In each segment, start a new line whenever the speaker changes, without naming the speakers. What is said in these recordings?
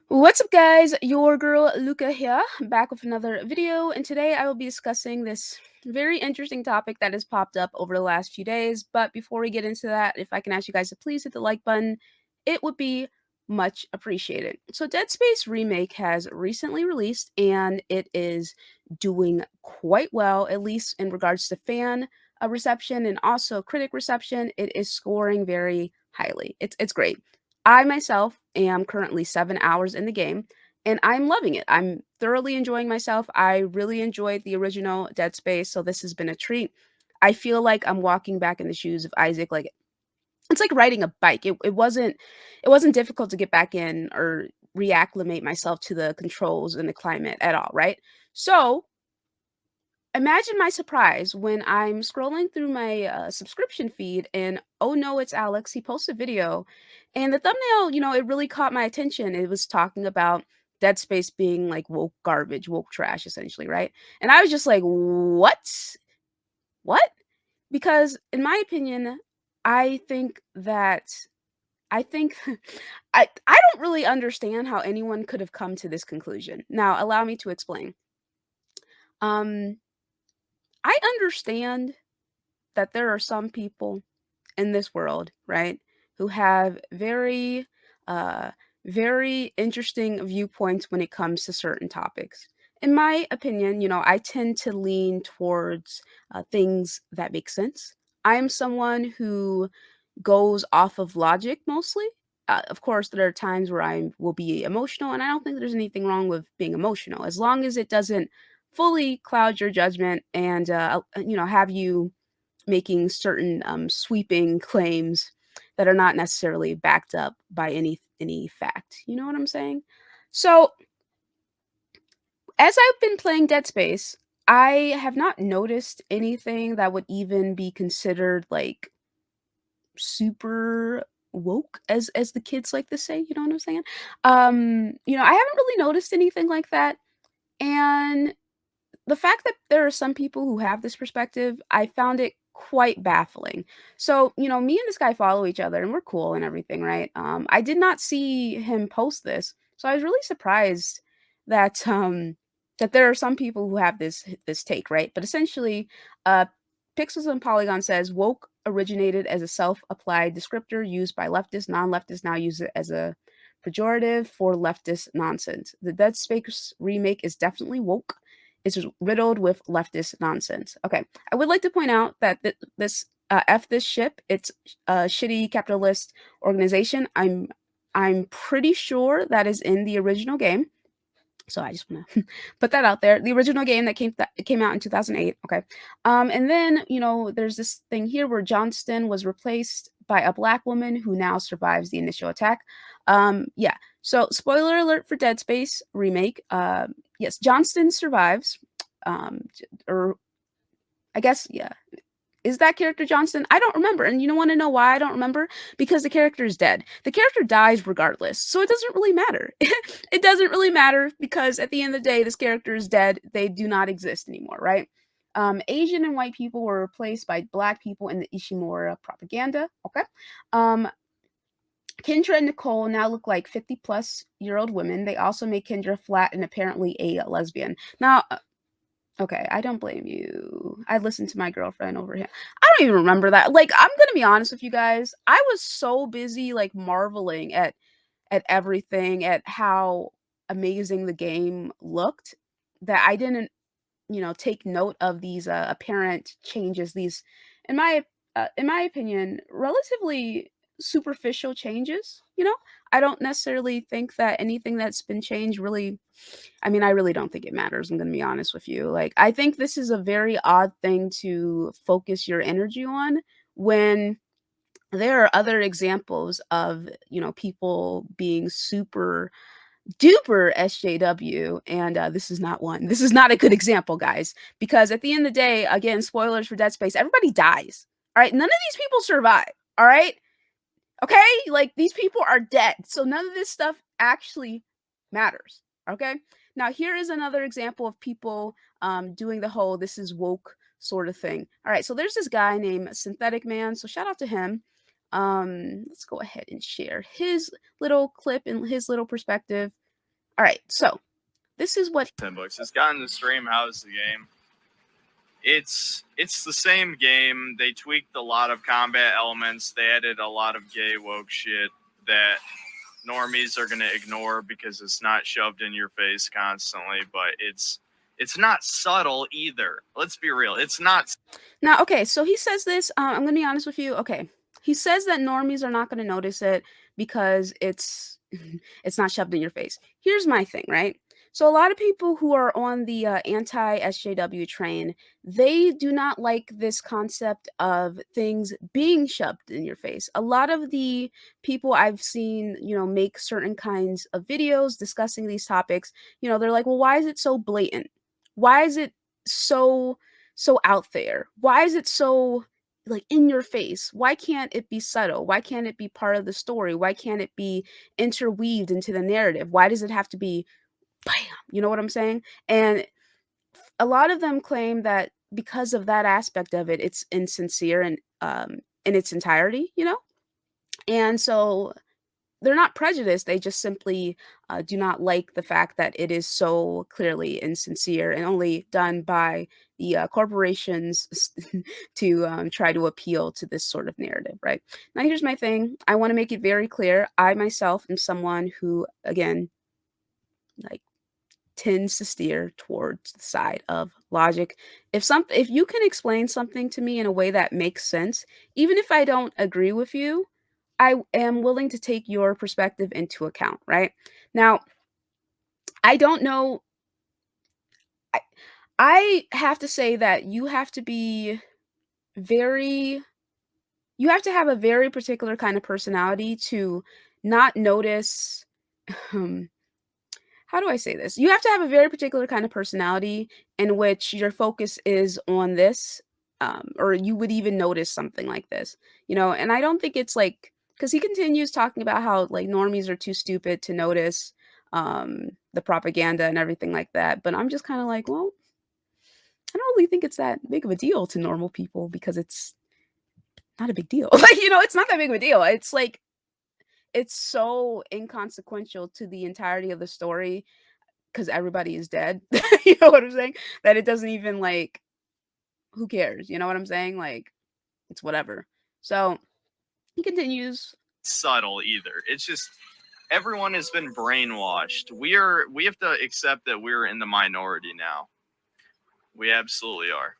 What's up, guys? Your girl Luca here, back with another video, and today I will be discussing this very interesting topic that has popped up over the last few days. But before we get into that, if I can ask you guys to please hit the like button, it would be much appreciated. So, Dead Space Remake has recently released, and it is doing quite well, at least in regards to fan reception and also critic reception. It is scoring very highly. It's great. I myself am currently 7 hours in the game, and I'm loving it. I'm thoroughly enjoying myself. I really enjoyed the original Dead Space, so this has been a treat. I feel like I'm walking back in the shoes of Isaac, like, it's like riding a bike. It wasn't difficult to get back in or reacclimate myself to the controls and the climate at all, right? So, imagine my surprise when I'm scrolling through my subscription feed and oh no, it's Alex. He posted a video and the thumbnail, it really caught my attention. It was talking about Dead Space being like woke garbage, woke trash, essentially, right? And I was just like, what? What? Because in my opinion, I think that I think I don't really understand how anyone could have come to this conclusion. Now, allow me to explain. Um, I understand that there are some people in this world, right, who have uh, very interesting viewpoints when it comes to certain topics. In my opinion, I tend to lean towards things that make sense. I am someone who goes off of logic mostly. Of course, there are times where I will be emotional, and I don't think there's anything wrong with being emotional as long as it doesn't fully cloud your judgment and have you making certain sweeping claims that are not necessarily backed up by any fact. You know what I'm saying? So as I've been playing Dead Space, I have not noticed anything that would even be considered like super woke as the kids like to say, you know what I'm saying? I haven't really noticed anything like that. And the fact that there are some people who have this perspective, I found it quite baffling. So, me and this guy follow each other and we're cool and everything, right? I did not see him post this. So I was really surprised that there are some people who have this take, right? But essentially, uh Pixels and Polygon says woke originated as a self-applied descriptor used by leftists. Non-leftists now use it as a pejorative for leftist nonsense. The Dead Space remake is definitely woke. It's riddled with leftist nonsense. Okay, I would like to point out that this F this ship, it's a shitty capitalist organization. I'm pretty sure that is in the original game. So I just want to put that out there. The original game that came out in 2008. Okay, and then there's this thing here where Johnston was replaced by a black woman who now survives the initial attack. Yeah. So spoiler alert for Dead Space remake. Yes, Johnston survives. Or I guess, yeah, is that character Johnston? I don't remember. And you don't want to know why I don't remember? Because the character is dead. The character dies regardless. So it doesn't really matter. It doesn't really matter because at the end of the day, this character is dead. They do not exist anymore, right? Asian and white people were replaced by black people in the Ishimura propaganda. Okay. Um, Kendra and Nicole now look like 50-plus-year-old women. They also make Kendra flat and apparently a lesbian. Now, okay, I don't blame you. I listened to my girlfriend over here. I don't even remember that. Like, I'm gonna be honest with you guys. I was so busy like marveling at everything, at how amazing the game looked, that I didn't, take note of these apparent changes. These, in my opinion, relatively superficial changes. I don't necessarily think that anything that's been changed really, I mean, I really don't think it matters, I'm gonna be honest with you. Like, I think this is a very odd thing to focus your energy on when there are other examples of, people being super duper SJW, and this is not one. This is not a good example, guys, because at the end of the day, again, spoilers for Dead Space, everybody dies. All right, none of these people survive. All right, okay, like these people are dead, so none of this stuff actually matters. Okay, now here is another example of people doing the whole "this is woke" sort of thing. All right, so there's this guy named Synthetic Man, so shout out to him. Let's go ahead and share his little clip and his little perspective. Alright, so this is what
10 bucks. It's gotten the stream. How's the game? It's the same game. They tweaked a lot of combat elements. They added a lot of gay woke shit that normies are gonna ignore because it's not shoved in your face constantly. But it's not subtle either. Let's be real. It's not.
now, okay, so he says this, I'm gonna be honest with you, okay. He says that normies are not gonna notice it because it's it's not shoved in your face. Here's my thing, right? So a lot of people who are on the, anti-SJW train, they do not like this concept of things being shoved in your face. A lot of the people I've seen, make certain kinds of videos discussing these topics, they're like, "Well, why is it so blatant? Why is it so so out there? Why is it so like in your face? Why can't it be subtle? Why can't it be part of the story? Why can't it be interweaved into the narrative? Why does it have to be bam?" You know what I'm saying? And a lot of them claim that because of that aspect of it, it's insincere and in its entirety, And so they're not prejudiced. They just simply do not like the fact that it is so clearly insincere and only done by the corporations to try to appeal to this sort of narrative, right? Now, here's my thing. I want to make it very clear. I myself am someone who, again, like tends to steer towards the side of logic. If you can explain something to me in a way that makes sense, even if I don't agree with you, I am willing to take your perspective into account, right? Now, I don't know I, I have to say that very you have to have a very particular kind of personality to not notice um, how do I say this? You have to have a very particular kind of personality in which your focus is on this, or you would even notice something like this, And I don't think it's like because he continues talking about how like normies are too stupid to notice the propaganda and everything like that. But I'm just kind of like, well, I don't really think it's that big of a deal to normal people because it's not a big deal. Like, it's not that big of a deal. It's like it's so inconsequential to the entirety of the story 'cause everybody is dead. You know what I'm saying? That it doesn't even, like who cares? You know what I'm saying? Like, it's whatever. So, he continues.
Subtle either. It's just everyone has been brainwashed. We have to accept that we're in the minority now. We absolutely are.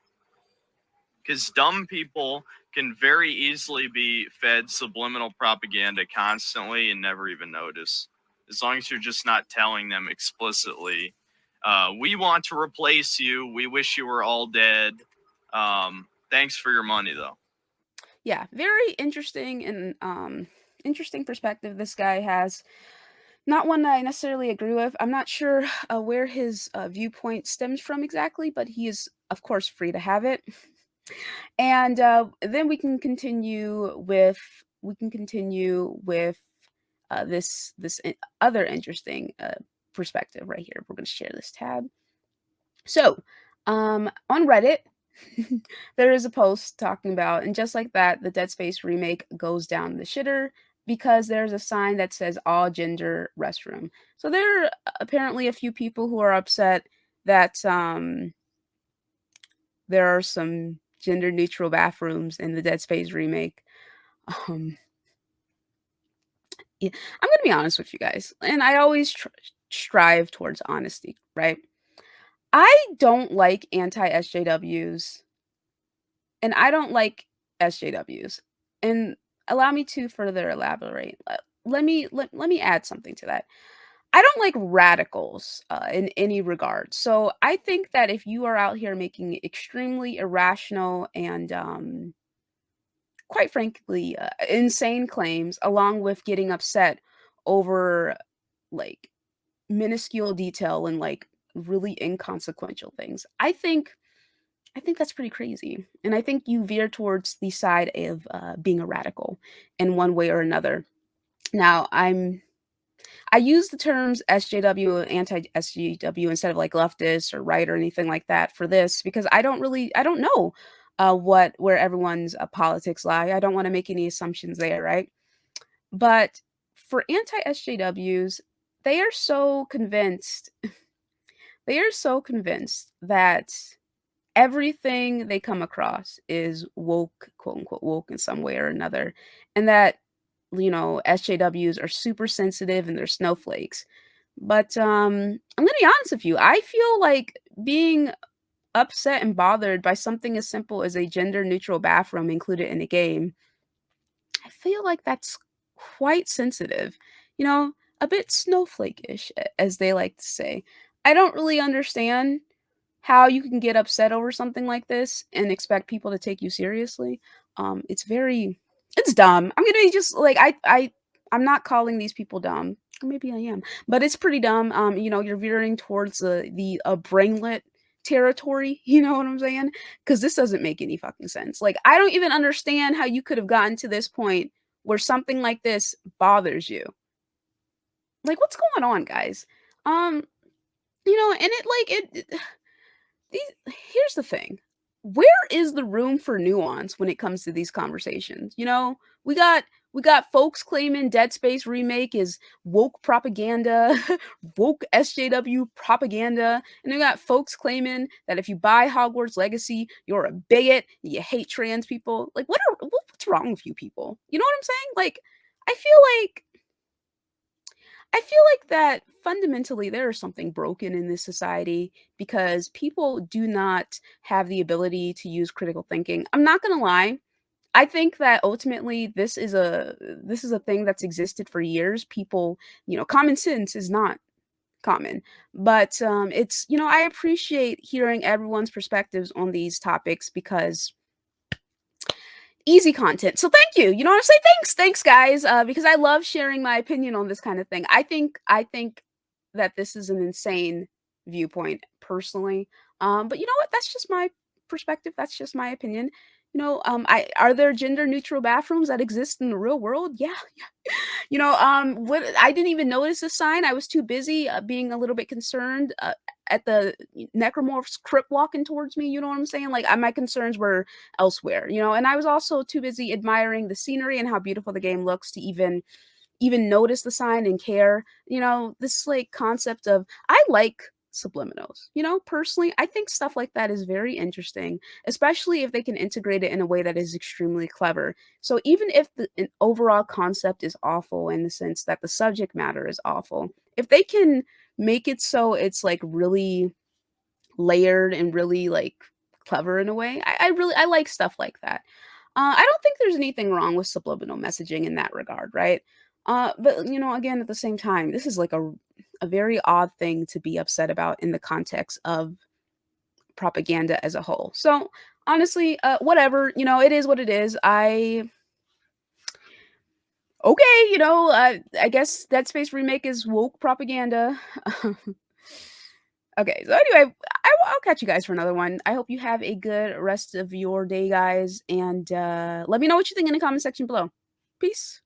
Because dumb people can very easily be fed subliminal propaganda constantly and never even notice. As long as you're just not telling them explicitly, we want to replace you. We wish you were all dead. Thanks for your money, though.
Yeah, very interesting and, interesting perspective this guy has. Not one that I necessarily agree with. I'm not sure, where his, viewpoint stems from exactly, but he is, of course, free to have it. And, then we can continue with, this other interesting, perspective right here. We're gonna share this tab. So, on Reddit, there is a post talking about, and just like that, the Dead Space remake goes down the shitter because there's a sign that says all gender restroom. So there are apparently a few people who are upset that there are some gender neutral bathrooms in the Dead Space remake. Um, yeah, I'm gonna be honest with you guys, and I always strive towards honesty, right? I don't like anti SJWs and I don't like SJWs. And allow me to further elaborate. Let me add something to that. I don't like radicals in any regard. So I think that if you are out here making extremely irrational and quite frankly insane claims, along with getting upset over like minuscule detail and like really inconsequential things, I think that's pretty crazy, and I think you veer towards the side of, being a radical in one way or another. Now, I use the terms SJW, anti-SJW instead of, like, leftist or right or anything like that for this because I don't know, where everyone's, politics lie. I don't wanna make any assumptions there, right? But for anti-SJWs, they are so convinced they are so convinced that everything they come across is woke, quote unquote woke in some way or another, and that SJWs are super sensitive and they're snowflakes. But I'm gonna be honest with you. I feel like being upset and bothered by something as simple as a gender neutral bathroom included in a game, I feel like that's quite sensitive. A bit snowflake-ish, as they like to say. I don't really understand how you can get upset over something like this and expect people to take you seriously. It's dumb. I'm gonna be just like I'm not calling these people dumb. Or maybe I am, but it's pretty dumb. You're veering towards the brainlet territory. You know what I'm saying? Because this doesn't make any fucking sense. Like I don't even understand how you could have gotten to this point where something like this bothers you. Like what's going on, guys? Um, and here's the thing. Where is the room for nuance when it comes to these conversations? We got we got folks claiming Dead Space remake is woke propaganda, woke SJW propaganda, and we got folks claiming that if you buy Hogwarts Legacy, you're a bigot, you hate trans people. Like what's wrong with you people? You know what I'm saying? Like I feel like I feel like that fundamentally there is something broken in this society because people do not have the ability to use critical thinking. I'm not going to lie. I think that ultimately this is a thing that's existed for years. People, common sense is not common. But I appreciate hearing everyone's perspectives on these topics because easy content. So thank you. You know what I'm saying? Thanks, guys. Because I love sharing my opinion on this kind of thing. I think that this is an insane viewpoint personally. But you know what? That's just my perspective. That's just my opinion. I are there gender neutral bathrooms that exist in the real world? Yeah, what I didn't even notice the sign. I was too busy being a little bit concerned at the necromorphs crypt walking towards me. You know what I'm saying? Like my concerns were elsewhere. And I was also too busy admiring the scenery and how beautiful the game looks to even notice the sign and care. This like concept of I like subliminals. Personally, I think stuff like that is very interesting, especially if they can integrate it in a way that is extremely clever. So even if the an overall concept is awful in the sense that the subject matter is awful, if they can make it so it's like really layered and really like clever in a way, I like stuff like that. I don't think there's anything wrong with subliminal messaging in that regard, right? But again, at the same time, this is like a very odd thing to be upset about in the context of propaganda as a whole. So honestly, whatever, it is what it is. Okay, I guess Dead Space remake is woke propaganda. Okay, so anyway, I'll catch you guys for another one. I hope you have a good rest of your day, guys, and let me know what you think in the comment section below. Peace.